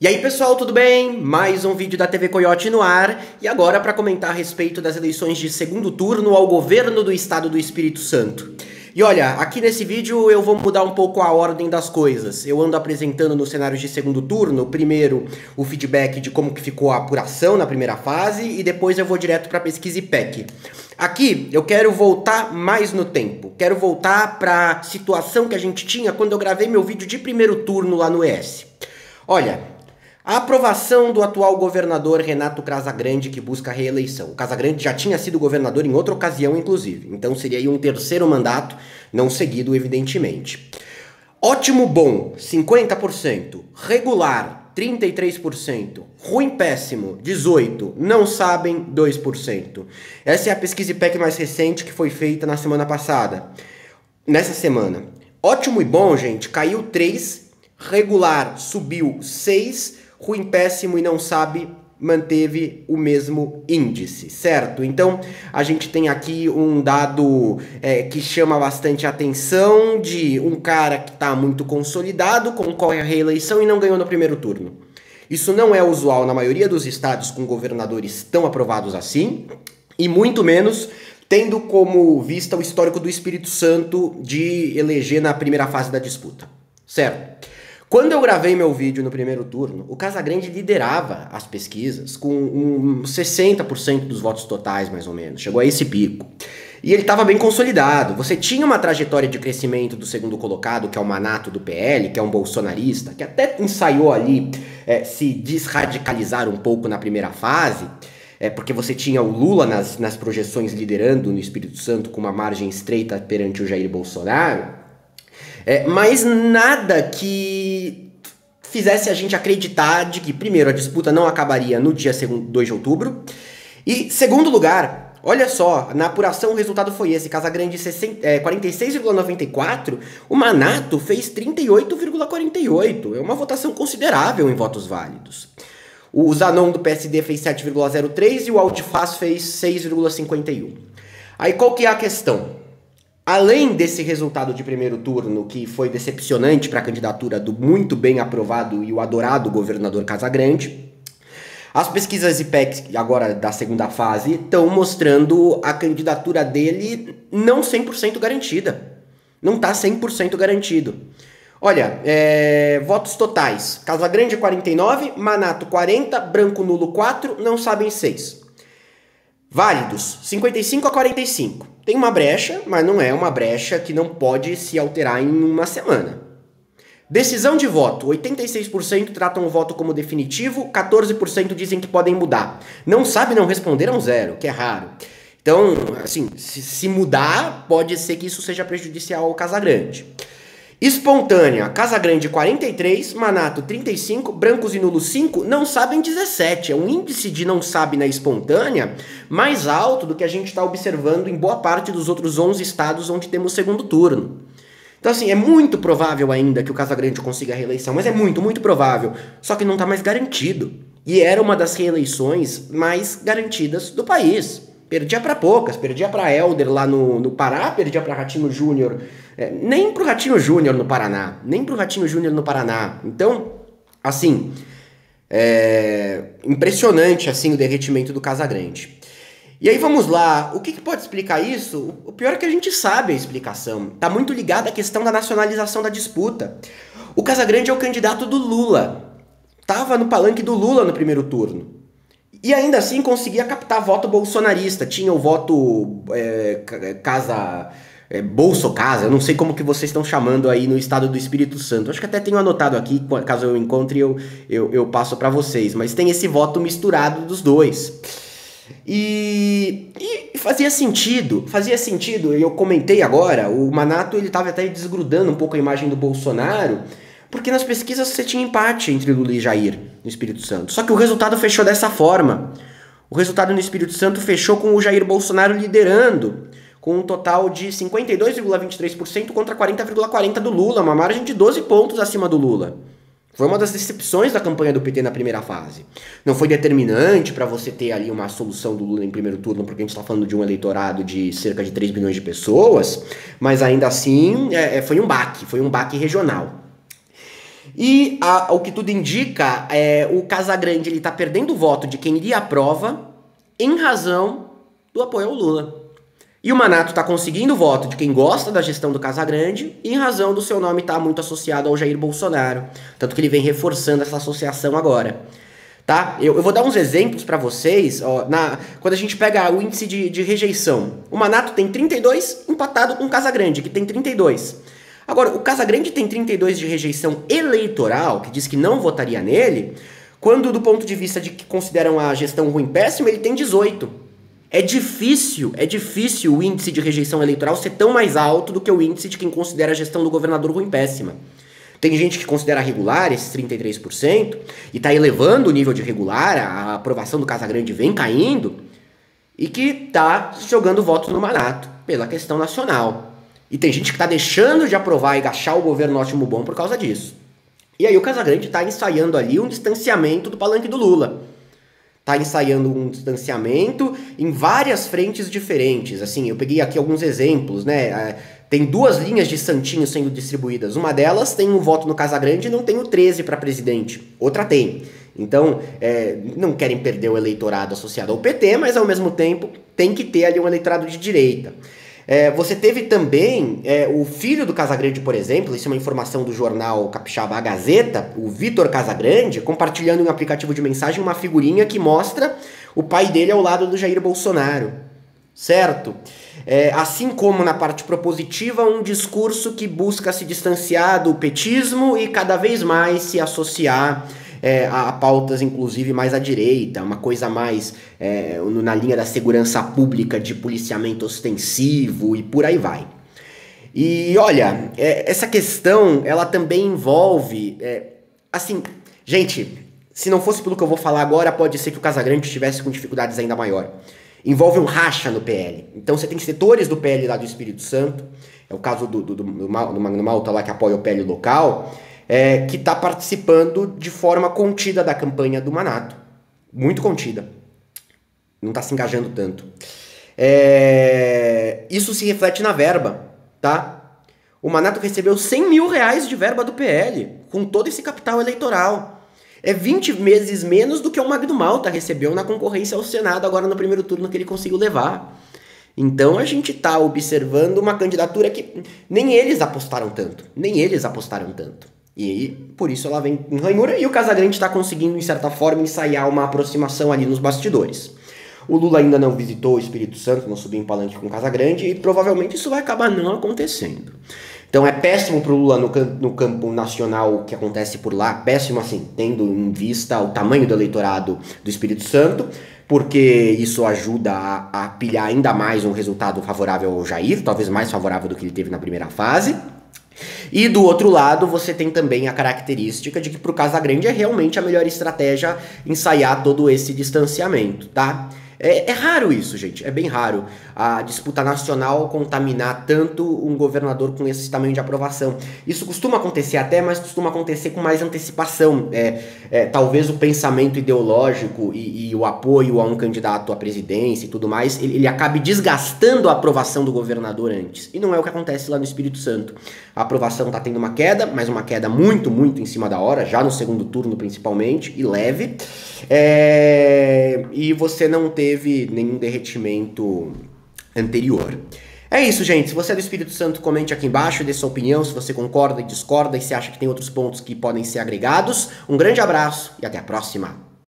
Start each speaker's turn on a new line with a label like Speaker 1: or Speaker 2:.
Speaker 1: E aí pessoal, tudo bem? Mais um vídeo da TV Coiote no ar, e agora para comentar a respeito das eleições de segundo turno ao governo do estado do Espírito Santo. E olha, aqui nesse vídeo eu vou mudar um pouco a ordem das coisas. Eu ando apresentando nos cenários de segundo turno, primeiro o feedback de como que ficou a apuração na primeira fase, e depois eu vou direto para a pesquisa IPEC. Aqui eu quero voltar mais no tempo, quero voltar para a situação que a gente tinha quando eu gravei meu vídeo de primeiro turno lá no ES. Olha, a aprovação do atual governador Renato Casagrande, que busca a reeleição. O Casagrande já tinha sido governador em outra ocasião, inclusive. Então seria aí um terceiro mandato, não seguido, evidentemente. Ótimo bom, 50%. Regular, 33%. Ruim péssimo, 18%. Não sabem, 2%. Essa é a pesquisa IPEC mais recente que foi feita na semana passada. Nessa semana. Ótimo e bom, gente, caiu 3%. Regular subiu 6%. Ruim, péssimo e não sabe manteve o mesmo índice, certo? Então a gente tem aqui um dado que chama bastante atenção de um cara que está muito consolidado, concorre à reeleição e não ganhou no primeiro turno. Isso não é usual na maioria dos estados com governadores tão aprovados assim, e muito menos tendo como vista o histórico do Espírito Santo de eleger na primeira fase da disputa, certo? Quando eu gravei meu vídeo no primeiro turno, o Casagrande liderava as pesquisas com 60% dos votos totais, mais ou menos. Chegou a esse pico. E ele estava bem consolidado. Você tinha uma trajetória de crescimento do segundo colocado, que é o Manato do PL, que é um bolsonarista, que até ensaiou ali se desradicalizar um pouco na primeira fase, porque você tinha o Lula nas projeções liderando no Espírito Santo com uma margem estreita perante o Jair Bolsonaro. Mas nada que fizesse a gente acreditar de que, primeiro, a disputa não acabaria no dia 2 de outubro. E, segundo lugar, olha só, na apuração o resultado foi esse. Casagrande 46,94%, o Manato fez 38,48%. É uma votação considerável em votos válidos. O Zanon do PSD fez 7,03% e o Altifaz fez 6,51%. Aí qual que é a questão? Além desse resultado de primeiro turno, que foi decepcionante para a candidatura do muito bem aprovado e o adorado governador Casagrande, as pesquisas IPEC, agora da segunda fase, estão mostrando a candidatura dele não 100% garantida. Não está 100% garantido. Olha, votos totais. Casagrande 49, Manato 40, branco nulo 4, não sabem 6. Válidos, 55-45. Tem uma brecha, mas não é uma brecha que não pode se alterar em uma semana. Decisão de voto, 86% tratam o voto como definitivo, 14% dizem que podem mudar. Não sabe, não responderam 0, que é raro. Então, assim, se mudar, pode ser que isso seja prejudicial ao Casagrande. Espontânea, Casagrande 43, Manato 35, brancos e nulos 5, não sabem 17. É um índice de não sabe na espontânea mais alto do que a gente está observando em boa parte dos outros 11 estados onde temos segundo turno. Então assim, é muito provável ainda que o Casagrande consiga a reeleição, mas é muito, muito provável. Só que não está mais garantido. E era uma das reeleições mais garantidas do país. Perdia para poucas, perdia para Helder lá no Pará, perdia para Ratinho Júnior, nem para o Ratinho Júnior no Paraná, Então, assim, impressionante assim o derretimento do Casagrande. E aí vamos lá, o que pode explicar isso? O pior é que a gente sabe a explicação, tá muito ligada à questão da nacionalização da disputa. O Casagrande é o candidato do Lula, tava no palanque do Lula no primeiro turno. E ainda assim conseguia captar voto bolsonarista. Tinha o voto Bolsocasa, eu não sei como que vocês estão chamando aí no estado do Espírito Santo. Acho que até tenho anotado aqui, caso eu encontre eu passo para vocês. Mas tem esse voto misturado dos dois. E fazia sentido, e eu comentei agora, o Manato ele estava até desgrudando um pouco a imagem do Bolsonaro, porque nas pesquisas você tinha empate entre Lula e Jair no Espírito Santo. Só que o resultado fechou dessa forma. O resultado no Espírito Santo fechou com o Jair Bolsonaro liderando, com um total de 52,23% contra 40,40% do Lula, uma margem de 12 pontos acima do Lula. Foi uma das decepções da campanha do PT na primeira fase. Não foi determinante para você ter ali uma solução do Lula em primeiro turno, porque a gente está falando de um eleitorado de cerca de 3 bilhões de pessoas, mas ainda assim foi um baque regional. E o que tudo indica o Casagrande ele tá perdendo o voto de quem iria à prova em razão do apoio ao Lula. E o Manato tá conseguindo o voto de quem gosta da gestão do Casagrande em razão do seu nome estar muito associado ao Jair Bolsonaro. Tanto que ele vem reforçando essa associação agora. Tá? Eu vou dar uns exemplos para vocês. Ó, quando a gente pega o índice de rejeição, o Manato tem 32, empatado com o Casagrande, que tem 32. Agora, o Casagrande tem 32 de rejeição eleitoral, que diz que não votaria nele, quando do ponto de vista de que consideram a gestão ruim péssima, ele tem 18. É difícil o índice de rejeição eleitoral ser tão mais alto do que o índice de quem considera a gestão do governador ruim péssima. Tem gente que considera regular esses 33% e tá elevando o nível de regular, a aprovação do Casagrande vem caindo, e que tá jogando voto no Manato pela questão nacional. E tem gente que tá deixando de aprovar e achar o governo ótimo bom por causa disso. E aí o Casagrande tá ensaiando ali um distanciamento do palanque do Lula. Tá ensaiando um distanciamento em várias frentes diferentes. Assim, eu peguei aqui alguns exemplos, né? Tem duas linhas de santinho sendo distribuídas. Uma delas tem um voto no Casagrande e não tem o 13 para presidente. Outra tem. Então, não querem perder o eleitorado associado ao PT, mas ao mesmo tempo tem que ter ali um eleitorado de direita. Você teve também o filho do Casagrande, por exemplo, isso é uma informação do jornal capixaba A Gazeta, o Vitor Casagrande, compartilhando em um aplicativo de mensagem uma figurinha que mostra o pai dele ao lado do Jair Bolsonaro, certo? Assim como na parte propositiva, um discurso que busca se distanciar do petismo e cada vez mais se associar a pautas, inclusive, mais à direita, uma coisa mais na linha da segurança pública, de policiamento ostensivo e por aí vai. E olha, essa questão, ela também envolve, assim, gente, se não fosse pelo que eu vou falar agora, pode ser que o Casagrande estivesse com dificuldades ainda maior. Envolve um racha no PL. Então você tem setores do PL lá do Espírito Santo, é o caso do Malta lá que apoia o PL local, que está participando de forma contida da campanha do Manato. Muito contida. Não está se engajando tanto. Isso se reflete na verba, tá? O Manato recebeu 100 mil reais de verba do PL, com todo esse capital eleitoral. É 20 vezes menos do que o Magno Malta recebeu na concorrência ao Senado agora no primeiro turno que ele conseguiu levar. Então a gente está observando uma candidatura que nem eles apostaram tanto. Nem eles apostaram tanto. E aí, por isso ela vem em ranhura e o Casagrande está conseguindo, de certa forma, ensaiar uma aproximação ali nos bastidores. O Lula ainda não visitou o Espírito Santo, não subiu em palanque com o Casagrande e provavelmente isso vai acabar não acontecendo. Então é péssimo pro Lula no campo nacional o que acontece por lá, péssimo assim, tendo em vista o tamanho do eleitorado do Espírito Santo, porque isso ajuda a pilhar ainda mais um resultado favorável ao Jair, talvez mais favorável do que ele teve na primeira fase. E do outro lado, você tem também a característica de que pro Casagrande é realmente a melhor estratégia ensaiar todo esse distanciamento, tá? É raro isso, gente, é bem raro a disputa nacional contaminar tanto um governador com esse tamanho de aprovação. Isso costuma acontecer até, mas costuma acontecer com mais antecipação. Talvez o pensamento ideológico e o apoio a um candidato à presidência e tudo mais, ele acabe desgastando a aprovação do governador antes. E não é o que acontece lá no Espírito Santo. A aprovação está tendo uma queda, mas uma queda muito, muito em cima da hora, já no segundo turno principalmente, e leve. E você não teve nenhum derretimento anterior. É isso, gente. Se você é do Espírito Santo, comente aqui embaixo, dê sua opinião, se você concorda e discorda, e se acha que tem outros pontos que podem ser agregados. Um grande abraço e até a próxima!